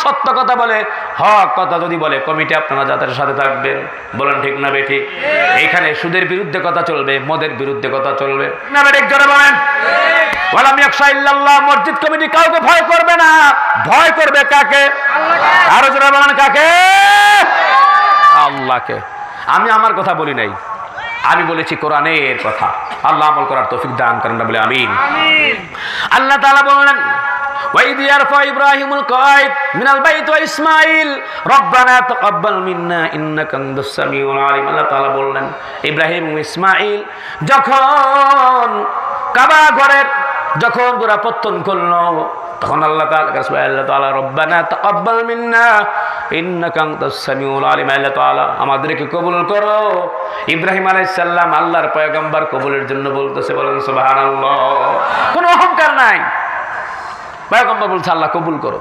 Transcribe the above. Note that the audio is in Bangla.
সত্য কথা বলে, হক কথা যদি বলে, কমিটি আপনারা যাদের সাথে থাকবেন। বলেন ঠিক না বেঠিক? এখানে সুদের বিরুদ্ধে কথা চলবে, মদের বিরুদ্ধে কথা চলবে না বেঠিক? জোরে বলেন। ওয়ালাম ইয়াখশা ইল্লাল্লাহ, মসজিদ কমিটি কাউকে ভয় করবে না। ভয় করবে কাকে? আল্লাহকে। আরো জোরে বলেন কাকে? আল্লাহকে। আমি আমার কথা বলি নাই, আমি বলেছি কোরআনের কথা। আল্লাহ আমল করার তৌফিক দান করেন, বলে আমিন। আল্লাহ তাআলা বলেন, وَإِذْ يَرْفَعُ إِبْرَاهِيمُ الْقَوَاعِدَ مِنَ الْبَيْتِ وَإِسْمَاعِيلُ رَبَّنَا تَقَبَّلْ مِنَّا إِنَّكَ أَنْتَ السَّمِيعُ الْعَلِيمُ। আল্লাহ তাআলা বললেন, ইব্রাহিম ও ইসমাঈল যখন কাবা ঘরের যখন গোড়াপত্তন করলো, তখন আল্লাহ তাআলা রব্বানা তাকাব্বাল মিন্না ইন্নাকা আনতাস সামিউল আলিম, আল্লাহ তাআলা আমাদেরকে কবুল করো। ইব্রাহিম আলাইহিস সালাম আল্লাহর পয়গম্বর, কবুলের জন্য বলতেছে, বলেন সুবহানাল্লাহ। কোনো অহংকার নাই, পয়গম্বর বলছে আল্লাহ কবুল করো।